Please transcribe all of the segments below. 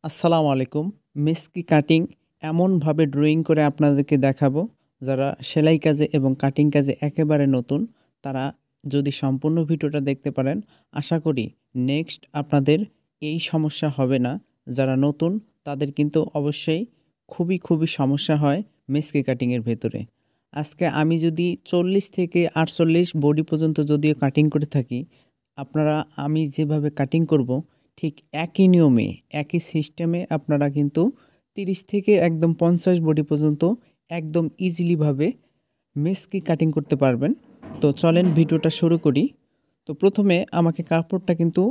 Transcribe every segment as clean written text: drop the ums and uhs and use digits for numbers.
আসসালামু আলাইকুম। মেসকি কাটিং এমনভাবে ড্রয়িং করে আপনাদেরকে দেখাবো, যারা সেলাই কাজে এবং কাটিং কাজে একেবারে নতুন, তারা যদি সম্পূর্ণ ভিডিওটা দেখতে পারেন, আশা করি নেক্সট আপনাদের এই সমস্যা হবে না। যারা নতুন তাদের কিন্তু অবশ্যই খুবই সমস্যা হয় মেসকি কাটিংয়ের ভেতরে। আজকে আমি যদি 40 থেকে 48 বডি পর্যন্ত যদিও কাটিং করে থাকি, আপনারা আমি যেভাবে কাটিং করব ঠিক একই নিয়মে, একই সিস্টেমে আপনারা কিন্তু 30 থেকে একদম 50 বডি পর্যন্ত একদম ইজিলিভাবে মেসকি কাটিং করতে পারবেন। তো চলেন ভিডিওটা শুরু করি। তো প্রথমে আমাকে কাপড়টা কিন্তু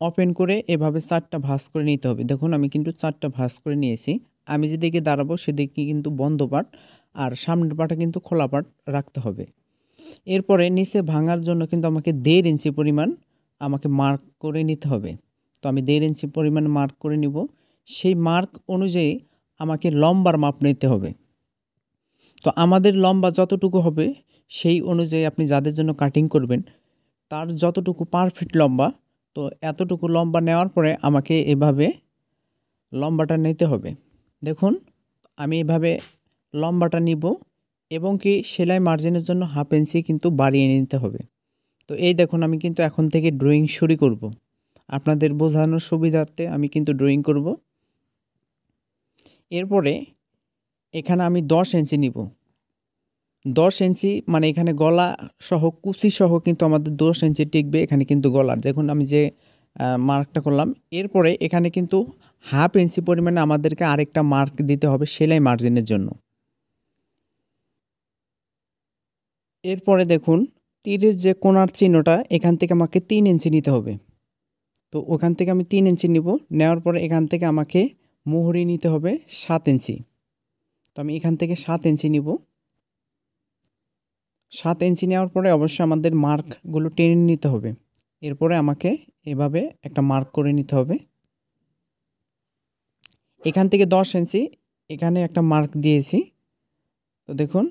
ওপেন করে এভাবে 4টা ভাঁজ করে নিতে হবে। দেখুন আমি কিন্তু 4টা ভাঁজ করে নিয়েছি। আমি যেদিকে দাঁড়াবো সেদিকে কিন্তু বন্ধ পাট, আর সামনের পাটা কিন্তু খোলা পাট রাখতে হবে। এরপরে নিচে ভাঙার জন্য কিন্তু আমাকে 1.5 ইঞ্চি পরিমাণ আমাকে মার্ক করে নিতে হবে। তো আমি 1.5 ইঞ্চি পরিমাণ মার্ক করে নিব। সেই মার্ক অনুযায়ী আমাকে লম্বার মাপ নিতে হবে। তো আমাদের লম্বা যতটুকু হবে সেই অনুযায়ী আপনি যাদের জন্য কাটিং করবেন তার যতটুকু পারফেক্ট লম্বা, তো এতটুকু লম্বা নেওয়ার পরে আমাকে এভাবে লম্বাটা নিতে হবে। দেখুন আমি এভাবে লম্বাটা নিব এবং কি সেলাই মার্জিনের জন্য 1/2 ইঞ্চি কিন্তু বাড়িয়ে নিতে হবে। তো এই দেখুন আমি কিন্তু এখন থেকে ড্রয়িং শুরু করব। আপনাদের বোঝানোর সুবিধার্থে আমি কিন্তু ড্রয়িং করব। এরপরে এখানে আমি 10 ইঞ্চি নিব। 10 ইঞ্চি মানে এখানে গলা সহ কুচি সহ কিন্তু আমাদের 10 ইঞ্চি টিকবে এখানে কিন্তু গলার। দেখুন আমি যে মার্কটা করলাম, এরপরে এখানে কিন্তু 1/2 ইঞ্চি পরিমাণে আমাদেরকে আরেকটা মার্ক দিতে হবে সেলাই মার্জিনের জন্য। এরপরে দেখুন তীরের যে কোণার চিহ্নটা এখান থেকে আমাকে 3 ইঞ্চি নিতে হবে। তো ওখান থেকে আমি 3 ইঞ্চি নিব। নেওয়ার পরে এখান থেকে আমাকে মোহরি নিতে হবে 7 ইঞ্চি। তো আমি এখান থেকে 7 ইঞ্চি নিব। 7 ইঞ্চি নেওয়ার পরে অবশ্যই আমাদের মার্কগুলো টেনে নিতে হবে। এরপরে আমাকে এভাবে একটা মার্ক করে নিতে হবে। এখান থেকে 10 ইঞ্চি এখানে একটা মার্ক দিয়েছি। তো দেখুন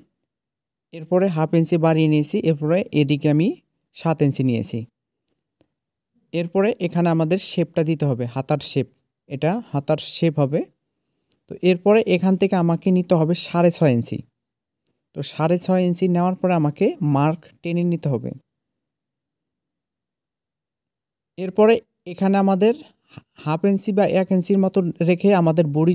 এরপরে 1/2 ইঞ্চি বাড়িয়ে নিয়েছি। এরপরে এদিকে আমি 7 ইঞ্চি নিয়েছি। এরপরে এখানে আমাদের শেপটা দিতে হবে, হাতার শেপ। এটা হাতার শেপ হবে। তো এরপরে এখান থেকে আমাকে নিতে হবে 6.5 ইঞ্চি। তো 6.5 ইঞ্চি নেওয়ার পরে আমাকে মার্ক টেনে নিতে হবে। এরপরে এখানে আমাদের 1/2 ইঞ্চি বা 1 ইঞ্চির মতো রেখে আমাদের বডি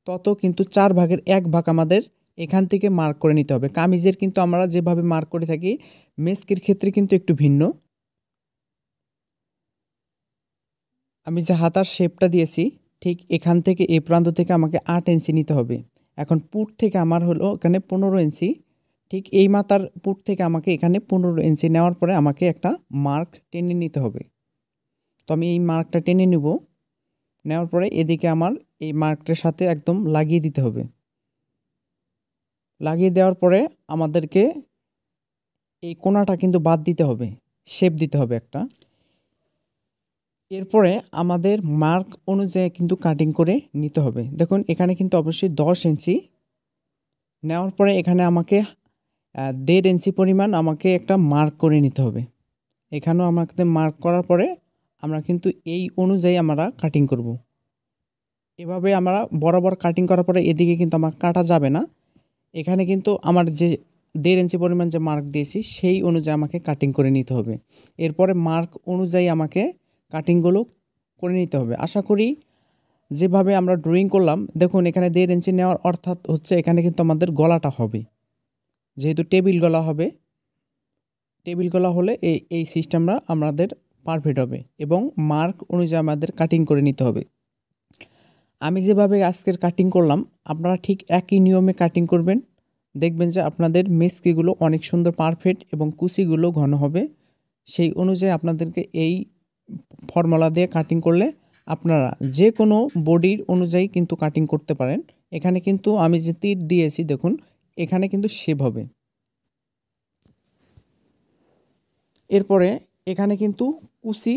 তত কিন্তু 4 ভাগের 1 ভাগ আমাদের এখান থেকে মার্ক করে নিতে হবে। কামিজের কিন্তু আমরা যেভাবে মার্ক করে থাকি মেসকির ক্ষেত্রে কিন্তু একটু ভিন্ন। আমি যে হাতার শেপটা দিয়েছি ঠিক এখান থেকে এই প্রান্ত থেকে আমাকে 8 ইঞ্চি নিতে হবে। এখন পুট থেকে আমার হলো এখানে 15 ইঞ্চি। ঠিক এই মাথার পুট থেকে আমাকে এখানে 15 ইঞ্চি নেওয়ার পরে আমাকে একটা মার্ক টেনে নিতে হবে। তো আমি এই মার্কটা টেনে নিব। নেওয়ার পরে এদিকে আমার এই মার্কটার সাথে একদম লাগিয়ে দিতে হবে। লাগিয়ে দেওয়ার পরে আমাদেরকে এই কোণাটা কিন্তু বাদ দিতে হবে, শেপ দিতে হবে একটা। এরপরে আমাদের মার্ক অনুযায়ী কিন্তু কাটিং করে নিতে হবে। দেখুন এখানে কিন্তু অবশ্যই 10 ইঞ্চি নেওয়ার পরে এখানে আমাকে 1.5 ইঞ্চি পরিমাণ আমাকে একটা মার্ক করে নিতে হবে। এখানেও আমাকে মার্ক করার পরে আমরা কিন্তু এই অনুযায়ী আমরা কাটিং করব। এভাবে আমরা বরাবর কাটিং করার পরে এদিকে কিন্তু আমার কাটা যাবে না। এখানে কিন্তু আমার যে 1.5 ইঞ্চি পরিমাণ যে মার্ক দিয়েছি সেই অনুযায়ী আমাকে কাটিং করে নিতে হবে। এরপরে মার্ক অনুযায়ী আমাকে কাটিংগুলো করে নিতে হবে। আশা করি যেভাবে আমরা ড্রয়িং করলাম, দেখুন এখানে 1.5 ইঞ্চি নেওয়ার অর্থাৎ হচ্ছে এখানে কিন্তু আমাদের গলাটা হবে, যেহেতু টেবিল গলা হবে। টেবিল গলা হলে এই সিস্টেমটা আমাদের পারফেক্ট হবে এবং মার্ক অনুযায়ী আমাদের কাটিং করে নিতে হবে। আমি যেভাবে আজকের কাটিং করলাম আপনারা ঠিক একই নিয়মে কাটিং করবেন। দেখবেন যে আপনাদের মেসকিগুলো অনেক সুন্দর পারফেক্ট এবং কুচিগুলো ঘন হবে। সেই অনুযায়ী আপনাদেরকে এই ফর্মুলা দিয়ে কাটিং করলে আপনারা যে কোনো বডির অনুযায়ী কিন্তু কাটিং করতে পারেন। এখানে কিন্তু আমি যে তীর দিয়েছি দেখুন এখানে কিন্তু শেপ হবে। এরপরে এখানে কিন্তু কুচি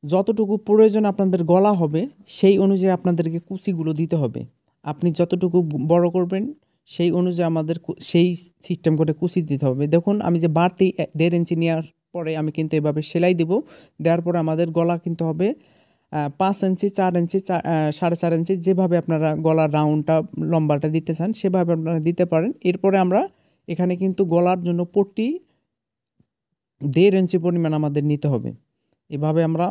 যতটুকু প্রয়োজন আপনাদের গলা হবে সেই অনুযায়ী আপনাদেরকে কুচিগুলো দিতে হবে। আপনি যতটুকু বড় করবেন সেই অনুযায়ী আমাদের সেই সিস্টেম করে কুচি দিতে হবে। দেখুন আমি যে বাড়তি 1.5 ইঞ্চি নেওয়ার পরে আমি কিন্তু এভাবে সেলাই দেব। দেওয়ার পরে আমাদের গলা কিন্তু হবে 5 ইঞ্চি 4 ইঞ্চি 4.5 ইঞ্চি যেভাবে আপনারা গলার রাউন্ডটা লম্বাটা দিতে চান সেভাবে আপনারা দিতে পারেন। এরপরে আমরা এখানে কিন্তু গলার জন্য পট্টি 1.5 ইঞ্চি পরিমাণ আমাদের নিতে হবে। এভাবে আমরা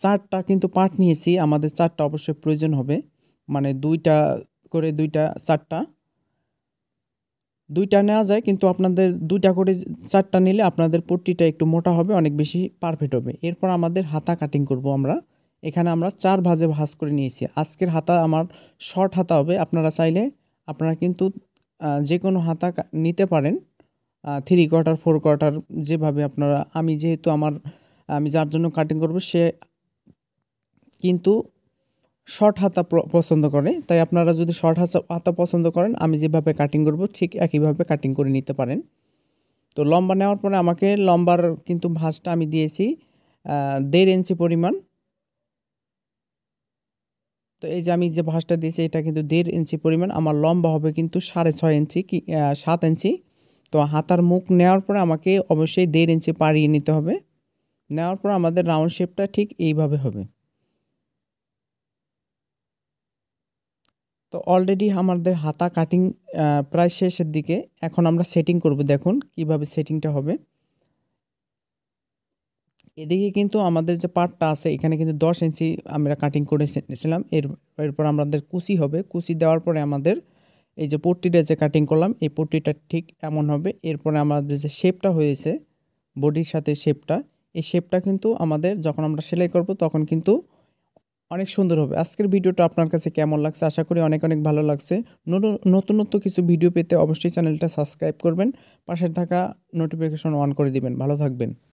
4টা কিন্তু পার্ট নিয়েছি, আমাদের 4টা অবশ্যই প্রয়োজন হবে, মানে 2টা করে 2টা 4টা 2টা নেওয়া যায়, কিন্তু আপনাদের 2টা করে 4টা নিলে আপনাদের পট্টিটা একটু মোটা হবে, অনেক বেশি পারফেক্ট হবে। এরপর আমাদের হাতা কাটিং করব আমরা। এখানে আমরা 4 ভাঁজে ভাঁজ করে নিয়েছি। আজকের হাতা আমার শর্ট হাতা হবে, আপনারা চাইলে আপনারা কিন্তু যে কোনো হাতা নিতে পারেন, 3/4 4/4 যেভাবে আপনারা। যেহেতু আমি যার জন্য কাটিং করব সে কিন্তু শর্ট হাতা পছন্দ করে, তাই আপনারা যদি শর্ট হাতা পছন্দ করেন আমি যেভাবে কাটিং করব ঠিক একইভাবে কাটিং করে নিতে পারেন। তো লম্বা নেওয়ার পরে আমাকে লম্বার কিন্তু ভাঁজটা আমি দিয়েছি 1.5 ইঞ্চি পরিমাণ। তো এই যে আমি যে ভাঁজটা দিয়েছি এটা কিন্তু 1.5 ইঞ্চি পরিমাণ। আমার লম্বা হবে কিন্তু 6.5 ইঞ্চি কি 7 ইঞ্চি। তো হাতার মুখ নেওয়ার পরে আমাকে অবশ্যই 1.5 ইঞ্চি বাড়িয়ে নিতে হবে। নেওয়ার পর আমাদের রাউন্ড শেপটা ঠিক এইভাবে হবে। তো অলরেডি আমাদের হাতা কাটিং প্রায় শেষের দিকে। এখন আমরা সেটিং করব, দেখুন কিভাবে সেটিংটা হবে। এদিকে কিন্তু আমাদের যে পার্টটা আছে এখানে কিন্তু 10 ইঞ্চি আমরা কাটিং করে নিয়েছিলাম। এরপর আমাদের কুচি হবে। কুচি দেওয়ার পরে আমাদের এই যে পট্টিটা যে কাটিং করলাম এই পট্টিটা ঠিক এমন হবে। এরপরে আমাদের যে শেপটা হয়েছে বডির সাথে শেপটা, এই শেপটা কিন্তু আমাদের যখন আমরা সেলাই করব তখন কিন্তু অনেক সুন্দর হবে। আজকের ভিডিওটা আপনার কাছে কেমন লাগছে? আশা করি অনেক ভালো লাগছে। নতুন কিছু ভিডিও পেতে অবশ্যই চ্যানেলটা সাবস্ক্রাইব করবেন, পাশে থাকা নোটিফিকেশন অন করে দিবেন। ভালো থাকবেন।